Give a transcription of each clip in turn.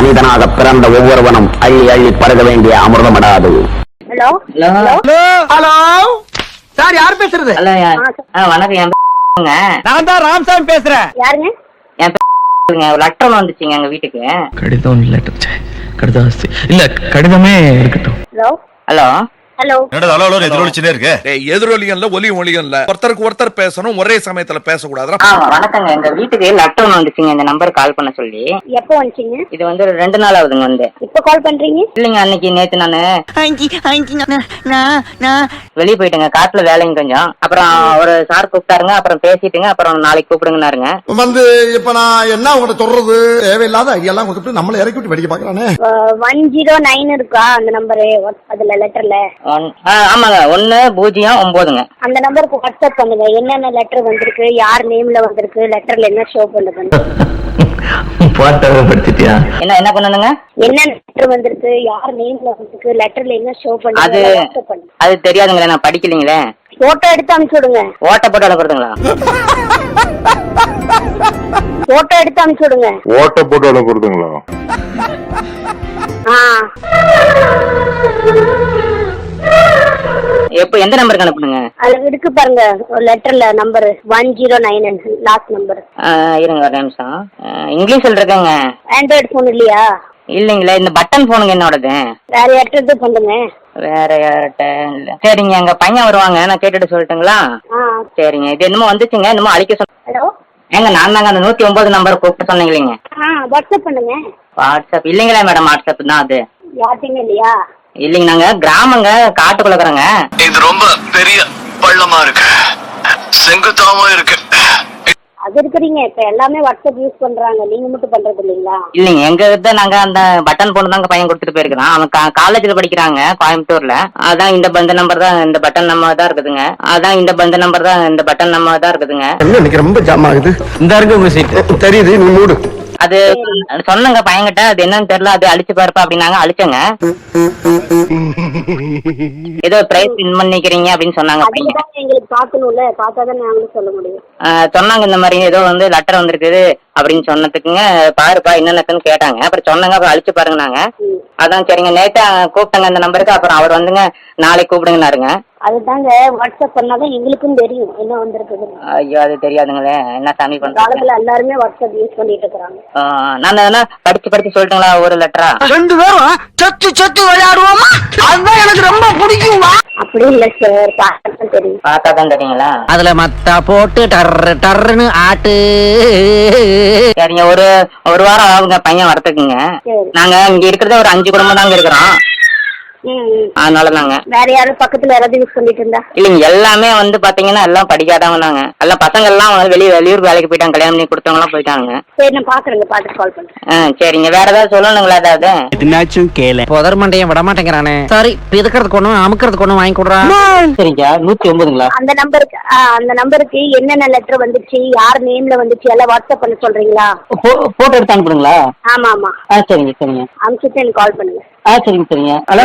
மனிதனாக பிறந்த ஒவ்வொருவனும் அள்ளி அள்ளி பருக வேண்டிய அமிர்தமடாது. ஹலோ ஹலோ ஹலோ சார், யார் பேசுறது? ஹலோ வணக்கம், என் நான் தான் ராம்சாமி பேசுறேன். யாருங்க? என் ஒரு லெட்டர் வந்துச்சுங்க எங்க வீட்டுக்கு. கடிதம் இல்ல கடிதமே இருக்கட்டும். ஹலோ ஹலோ ஹலோ எதிரொலிகள்ல ஒலியும் ஒலிகள்ல ஒருத்தருக்கு ஒருத்தர் பேசணும், ஒரே சமயத்துல பேசக்கூடாது. வணக்கங்க, எங்க வீட்டுக்கு லெட்டர் வந்துச்சுங்க இந்த நம்பர் கால் பண்ண சொல்லி. எப்போ வந்துச்சீங்க? இது வந்து 2 நாள் ஆகுதுங்க வந்து. இப்ப கால் பண்றீங்க? இல்லைங்க, அன்னைக்கு நேத்து நானு வெளியே போயிட்டுங்க, காட்டுல வேலைங்க கொஞ்சம். அப்புறம் ஒரு சார் கூப்பிட்டாருங்க, அப்புறம் பேசிட்டுங்க, அப்புறம் நாளைக்கு கூப்பிடுங்கன்னாருங்க. வந்து இப்ப நான் என்ன உங்கள்ட்ட சொல்றது, தேவையில்லாத ஐடியா கொடுத்துட்டு நம்மள இறக்கி விட்டு வெடிக்க பாக்குறானே. 109 இருக்கா அந்த நம்பரு? அதுல லெட்டர்ல ஆமாங்க, 1009ங்க. அந்த நம்பருக்கு வாட்ஸ்அப் பண்ணுங்க. என்னென்ன லெட்டர் வந்திருக்கு, யார் நேம்ல வந்திருக்கு, லெட்டர்ல என்ன ஷோ பண்ணுது, என்ன என்ன பண்ணணுங்க? என்ன லெட்டர் வந்திருக்கு, யார் நேம்ல வந்திருக்கு, லெட்டர்ல என்ன ஷோ பண்ணுது வாட்ஸ்அப் பண்ணுங்க. அது தெரியாதுங்களே, நான் படிக்கலீங்களே. போட்டோ எடுத்து அனுப்பிச்சு விடுங்க. ஓட்ட போட்டு அனுப்புறதுங்களா? போட்டோ எடுத்து அனுப்பிச்சு விடுங்க. ஓட்ட போட்டு அனுப்புறதுங்களா? எப்ப எந்த நம்பருக்கு அனுப்புனுங்க? அது இருக்கு பாருங்க லெட்டர்ல நம்பர் 109 லாஸ்ட் நம்பர். இருங்க ஒரு நிமிஷம். இங்கிலீஷ்ல இருக்கேங்க. ஆண்ட்ராய்டு போன் இல்லையா? இல்லைங்களா, இந்த பட்டன் போனுங்க என்னோடது. வேற யார்கிட்ட பண்ணுங்க. வேற யார்கிட்ட இல்ல. சரிங்க, எங்க பையன் வருவாங்க, நான் கேட்டுட்டு சொல்லட்டுங்களா? சரிங்க, இது என்னமோ வந்துச்சுங்க, என்னமோ அழிக்க சொன்ன. ஹலோ ஏங்க, நான் தாங்க அந்த 109 நம்பர் கூப்பிட்டு சொன்னீங்க இல்லைங்க. வாட்ஸ்அப் பண்ணுங்க. வாட்ஸ்அப் இல்லைங்களா மேடம், வாட்ஸ்அப் தான் அது. யார்கிட்டயும் இல்லையா? இல்லைங்க, நாங்க கிராமங்க, காட்டுக்குள்ள இருக்கிறோங்க. இது ரொம்ப பெரிய பள்ளமா இருக்கு, செங்குத்தாவும் இருக்கு. அது இருக்கிறீங்க, இப்ப எல்லாமே வாட்ஸ்அப் யூஸ் பண்றாங்க, நீங்க மட்டும் பண்றது இல்லீங்களா? இல்லைங்க, எங்க கிட்ட நாங்க அந்த பட்டன் போன் தாங்க பையன் கொடுத்துட்டு போயிருக்கிறான். அவன் காலேஜ்ல படிக்கிறாங்க கோயம்புத்தூர்ல. அதான் இந்த நம்பர் தான், இந்த பட்டன் நம்பர் தான் இருக்குதுங்க. அதான் இந்த நம்பர் தான், இந்த பட்டன் நம்பர் தான் இருக்குதுங்க. இன்னைக்கு ரொம்ப ஜாம் ஆகுது. இந்த இருக்கு உங்க சீட் தெரியுது, நீ மூடு. அது சொன்னங்க பையன்கிட்ட, அது என்னன்னு தெரியல, அது அழிச்சு பாருப்பா அப்படின்னாங்க. அழிச்சங்க. ஏதோ பிரைஸ் வின் பண்ணிக்கிறீங்க அப்படின்னு சொன்னாங்க. எங்களுக்கு பாக்கணும்ல, பார்த்தாதான் நாங்களும் சொல்ல முடியும். சொன்னாங்க இந்த மாதிரி ஏதோ வந்து லெட்டர் வந்திருக்குது அப்படின்னு சொன்னதுக்குங்க. பாருப்பா என்னன்னு கேட்டாங்க. அப்புறம் சொன்னாங்க, அப்புறம் அழிச்சு பாருங்க நாங்க. அதான் சரிங்க, நேத்தா கூப்பிட்டாங்க இந்த நம்பருக்கு. அப்புறம் அவர் வந்துங்க நாளைக்கு கூப்பிடுங்கன்னாருங்க. அதுதாங்க வாட்ஸ்அப் பண்ணாதான் எங்களுக்கும் தெரியும் என்ன வந்திருக்குது. ஐயோ, அது தெரியாதுங்களே, என்ன சாமி பண்றாங்க. எல்லாருமே வாட்ஸ்அப் யூஸ் பண்ணிட்டு இருக்காங்க. நான் படிச்சு சொல்லட்டுங்களா ஒரு லெட்டரா? 2 பேரும் சத்து விளையாடுவோமா? அதுதான் எனக்கு ரொம்ப பிடிக்குமா? அப்படி இல்ல சார், பார்த்தாதான் தெரியும். பார்த்தாதான் தெரியுங்களா? அதுல மத்தா போட்டு டர்ன்னு ஆட்டு. சரிங்க, ஒரு வாரம் ஆகுங்க பையன் வரத்துக்குங்க. நாங்க இங்க இருக்கிறத ஒரு 5 குடும்பம் தாங்க இருக்கிறோம். அதனால நாங்க வேற யாரும் பக்கத்துல யாராவது யூஸ் பண்ணிட்டு இருந்தா? இல்லைங்க, எல்லாமே வந்து பாத்தீங்கன்னா எல்லாம் படிக்காதவங்க தாங்க. எல்லாம் பசங்க எல்லாம் வெளியூர் வேலைக்கு போயிட்டாங்க, கல்யாணம் பண்ணி கொடுத்தவங்க எல்லாம் போயிட்டாங்க. சரி, நான் பாக்குறேங்க, பாத்துட்டு கால் பண்றேன். சரிங்க, வேற ஏதாவது சொல்லணுங்களா? ஏதாவது எதுனாச்சும் கேளு. புதர் மண்டையன் விட மாட்டேங்கிறானே. சரி, பிதுக்கிறதுக்கு ஒண்ணும் அமுக்கிறதுக்கு ஒண்ணும் வாங்கி கொடுறா. சரிங்க, 109ங்களா? அந்த நம்பருக்கு என்னென்ன லெட்டர் வந்துச்சு, யார் நேம்ல வந்துச்சு எல்லாம் வாட்ஸ்அப் பண்ண சொல்றீங்களா? போட்டோ எடுத்து அனுப்புறீங்களா? ஆமா ஆமா. சரிங்க சரிங்க, அனுப்பிச்சுட்டு எனக்கு கால் பண்ணுங்க. சரிங்க சரிங்க. ஹலோ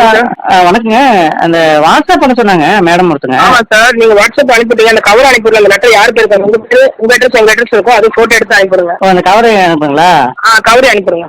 வணக்கங்க, அந்த வாட்ஸ்அப் பண்ண சொன்னாங்க மேடம் ஒருத்தங்க. ஆமா சார், நீங்க வாட்ஸ்அப் அனுப்பிட்டீங்க, அந்த கவர் அனுப்பிடுங்க. அந்த லெட்டர் யாரு பேருக்கு உங்க அட்ரஸ் எங்க அட்ரஸ் இருக்கும், அது போட்டோ எடுத்து அனுப்பிடுங்க. அந்த கவரை அனுப்புங்களா? கவரை அனுப்பிடுங்க.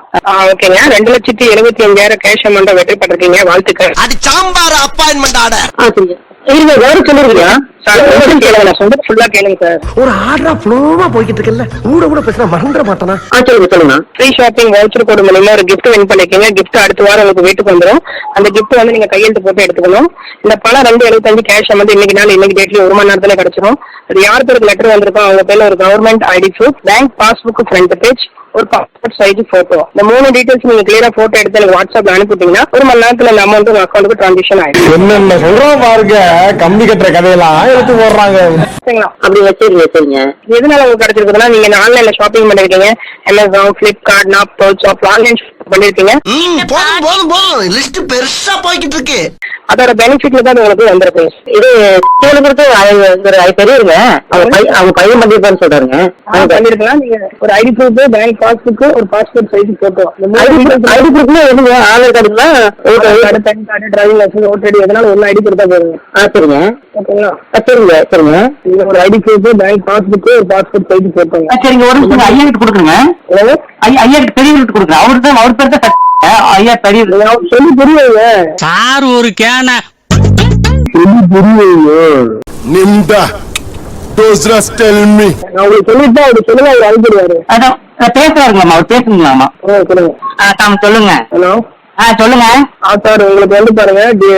ஓகேங்க. 2,75,000 கேஷ் அமௌண்ட் வெற்றி பட்டிருக்கீங்க, வாழ்த்துக்கள். அது சாம்பார் அப்பாயின்மெண்ட் ஆர்டர். சரிங்க, இருங்க, வேற சொல்லிருக்கீங்க சார். கேளுங்க, நான் சொல்றது ஃபுல்லா கேளுங்க சார். ஒரு ஆர்டரா ஃப்ளோவா போய்கிட்டு இருக்கல, கூட பேசினா மறந்துட மாட்டானா? சொல்லுங்க சொல்லுங்க. ஃப்ரீ ஷாப்பிங் வவுச்சர் கோட் மூலமா ஒரு கிஃப்ட் வின் பண்ணிருக்கீங்க. கிஃப்ட் அடுத்த வாரம் உங்களுக்கு வீட்டுக்கு வந்துடும். அந்த கிஃப்ட் வந்து நீங்க கையெழுத்து போட்டு எடுத்துக்கணும். இந்த பணம் 2,75 கேஷ் அமௌண்ட் இன்னைக்கு டேட்ல 1 மணி நேரத்துல கிடைச்சிடும். அது யார் பேருக்கு லெட்டர் வந்திருக்கோ அவங்க பேர்ல ஒரு government ID proof, bank passbook front page, ஒரு பாஸ்போர்ட் சைஸ் போட்டோ, இந்த 3 டீடைல்ஸ் நீங்க கிளியரா போட்டோ எடுத்து எனக்கு வாட்ஸ்அப்ல அனுப்பிட்டீங்கன்னா 1 மணி நேரத்துல அந்த அமௌண்ட் உங்க அக்கௌண்ட்டுக்கு டிரான்சாக்ஷன் ஆயிடும். என்னென்ன சொல்றோம் பாருங்க, கம்பி கட்டுற கதையெல்லாம் எடுத்து போடுறாங்க. சரிங்களா? அப்படி வச்சிருங்க. சரிங்க, எதனால உங்களுக்கு கிடைச்சிருக்குதுன்னா, நீங்க ஆன்லைன்ல ஷாப்பிங் பண்ணிருக்கீங்க. Amazon, Flipkart, Naaptol shop, online பண்ணிருக்கீங்க. போதும் லிஸ்ட் பெருசா போய்கிட்டு இருக்கு. அதோட பெனிஃபிட்ல தான் உங்களுக்கு வந்திருக்கு. இது தெரியுங்க, அவங்க பையன் பண்ணிருப்பான்னு சொல்றாருங்க. பண்ணிருக்கலாம். நீங்க ஒரு ஐடி ப்ரூஃப், பேங்க் பாஸ்புக், ஒரு பாஸ்போர்ட் சைஸ் போட்டோ. ஐடி ப்ரூஃப்னா எதுங்க? ஆதார் கார்டுங்களா? Card, PAN card, driving licence, voter ID, எதனால ஒன்னு ஐடி கொடுத்தா போதுங்க. சரிங்க. ஓகேங்களா? சரிங்க சரிங்க. நீங்க ஒரு ஐடி ப்ரூஃப், பேங்க் பாஸ்புக், ஒரு பாஸ்போர்ட் சைஸ் போட்டோங்க. சரிங்க, ஒரு நிமிஷம் ஐயா கிட்ட கொடுக்குறேங்க. ஐயா கிட்ட பெரிய கொடுக்குறேன். அவரு பெருசா ஐயா தெரியுது சொல்லி புரியுங்க சார் ஒரு கேன சொல்லி புரியுங்க நிம்டா டோஸ்ரஸ் டெல் மீ நான் உங்களுக்கு சொல்லிட்டு அவர் சொல்லுங்க அவர் அனுப்பிடுவாரு அதான் பேசுறாருங்களாமா அவர் பேசுங்களாமா சொல்லுங்க தாம் சொல்லுங்க ஹலோ சொல்லுங்க சார் உங்களுக்கு வந்து பாருங்க நீங்க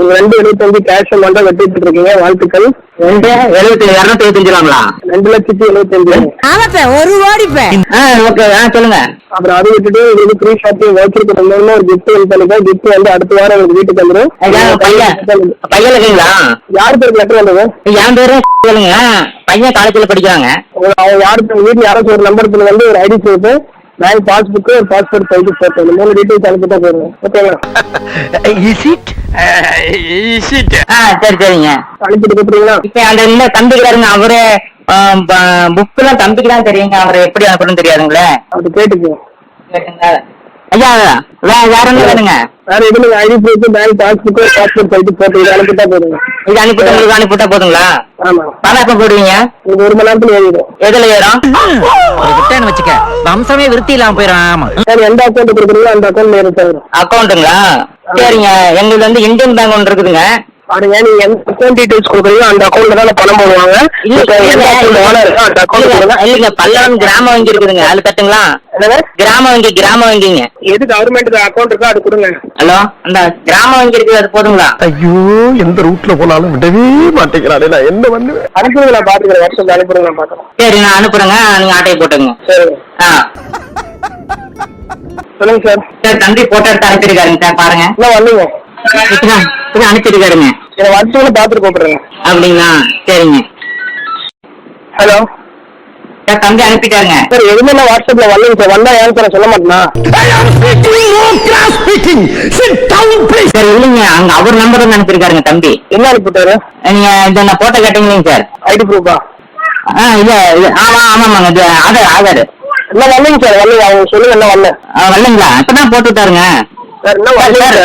275 கேஷ் அமௌண்டா வெட்டிட்டு இருக்கீங்க, வாழ்த்துக்கள். 2,275 2,75,000. ஆமாப்ப ஒரு ஓடிப்பேன். ஓகே சொல்லுங்க. அப்புறம் அதை விட்டுட்டு உங்களுக்கு ஃப்ரீ ஷாப்பிங் வவுச்சர் கொடுக்கணும்னு ஒரு கிஃப்ட் பண்ணிருக்கேன். கிஃப்ட் வந்து அடுத்த வாரம் உங்களுக்கு வீட்டுக்கு வந்துடும். பையன் இருக்கீங்களா? யார் பேருக்கு லெட்டர் வந்தது? என் பேரு சொல்லுங்க. பையன் காலேஜ்ல படிக்கிறாங்க. அவங்க யாருக்கு வீட்டுல யாராச்சும் ஒரு நம்பருக்கு வந்து ஒரு ஐடி ப்ரூஃப், பேங்க் பாஸ்புக், ஒரு பாஸ்போர்ட் சைஸ் போட்டோ, இந்த 3 டீடைல்ஸ் அனுப்பிட்டா போதும். ஓகேங்களா? சரி சரிங்க, அனுப்பிட்டு கொடுத்துறீங்களா? இப்ப அந்த இன்னும் தம்பிக்கிறாருங்க அவரு புக் எல்லாம் தம்பிக்கு தான் தெரியுங்க, அவரை எப்படி அனுப்பணும்னு தெரியாதுங்களே. அப்படி கேட்டுக்கோங்க ஐயா. வேற என்ன வேணுங்க? வேற எதுவும் ID proof, bank passbook, passport size photo இது அனுப்பிட்டா போதுங்க. இது அனுப்பிட்டு உங்களுக்கு அனுப்பிட்டா போதுங்களா? ஆமா. பணம் எப்ப போடுவீங்க? இது 1 மணி நேரத்துல ஏறிடும். எதுல ஏறும்? வச்சுக்க வம்சமே விருத்தி இல்லாம போயிடும். ஆமா சார், எந்த அக்கௌண்ட் கொடுக்குறீங்களோ அந்த அக்கௌண்ட்ல ஏறும் சார். அக்கௌண்ட்டுங்களா? சரிங்க. எங்களுக்கு வந்து இந்தியன் பேங்க் ஒன்று இருக்குதுங்க. பாருங்க, நீங்க எந்த அக்கௌண்ட் டீடைல்ஸ் கொடுக்குறீங்களோ அந்த அக்கௌண்ட்ல தான் பணம் போடுவாங்க. இல்லைங்க, பல்லவன் கிராம வங்கி இருக்குதுங்க, அது தட்டுங்களா? கிராம வங்கிங்க. எது கவர்மெண்ட் அக்கௌண்ட் இருக்கோ அது கொடுங்க. ஹலோ, அந்த கிராம வங்கி இருக்குது, அது போதுங்களா? ஐயோ, எந்த ரூட்ல போனாலும் விடவே மாட்டேங்கிறானே, நான் என்ன வந்து அனுப்புங்க, நான் பாத்துக்கிறேன். வாட்ஸ்அப்ல அனுப்புறேன், நான் பாக்குறேன். சரி, நான் அனுப்புறேங்க, நீங்க ஆட்டையை போட்டுங்க. சரி. சொல்லுங்க சார். சார், தம்பி போட்டோ எடுத்து அனுப்பியிருக்காருங்க சார், பாருங்க. என்ன வந்தீங்க? அனுப்பியிருக்காருங்க. என்ன வாட்ஸ்அப்ல பாத்துட்டு கூப்பிடுறேங்க. அப்படிங்களா? சரிங்க. ஹலோ சார், தம்பி அனுப்பிட்டாருங்க. சார், எதுவுமே நான் வாட்ஸ்அப்ல வரலைங்க சார். வந்தா ஏன் சார் சொல்ல மாட்டேனா? சார் இல்லைங்க, அங்க அவர் நம்பர் வந்து அனுப்பியிருக்காருங்க தம்பி. என்ன அனுப்பிட்டாரு? நீங்க இந்த நான் போட்டோ கேட்டீங்களா சார்? ஐடி ப்ரூஃபா? இது ஆமாங்க, இது ஆதார். என்ன வரலைங்க சார், வரலைங்க. அவங்க சொல்லுங்க, என்ன வரல. வரலைங்களா? இப்பதான் போட்டு விட்டாருங்க சார். என்ன வரல சார்?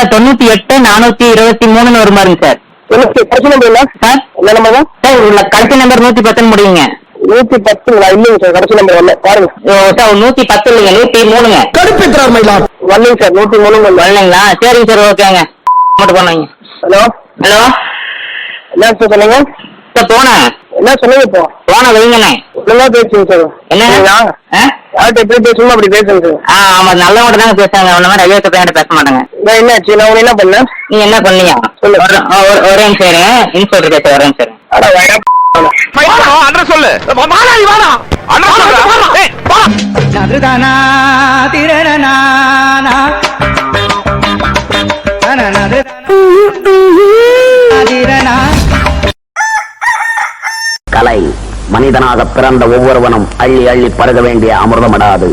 98,423 ஒரு மாதிரிங்க சார். கடைசி நம்பர் இல்ல சார்? என்ன நம்பர் தான் சார், உள்ள கடைசி நம்பர் 110 முடியுங்க. 110ங்களா? இல்லைங்க சார், கடைசி நம்பர் வரல. பாருங்க சார், 110 இல்லைங்க, 103ங்க. கடுப்பேற்றார் மயிலா. வரலைங்க சார், 103 வரலைங்களா? சரிங்க சார், ஓகேங்க. மட்டும் போனீங்க. ஹலோ ஹலோ, என்ன சார் சொன்னீங்க? சார் போனேன். என்ன சொன்னீங்க இப்போ? போன வைங்கண்ணே. ஒழுங்கா பேசுங்க சார். என்ன? யார்கிட்ட எப்படி பேசணுமோ அப்படி பேசுங்க சார். ஆமா, நல்லவங்க தாங்க பேசுறாங்க, அந்த மாதிரி ஐயோ பையன் பேச மாட்டாங்க. என்னாச்சு? நான் உன்னை என்ன பண்ணேன்? நீ என்ன பண்ணீங்க? சொல்லு. ஒரே நிமிஷம் இன்ஸ்பெக்டர் பேச, ஒரே நிமிஷம். அட வேணா அட்ரஸ் சொல்லு. மாலாடி வாடா. அட்ரஸ் சொல்லு. ஏய் வா. நதுதானா திரனா கலை மனிதனாக பிறந்த ஒவ்வொருவனும் அள்ளி அள்ளி பருக வேண்டிய அமிர்தமடாது.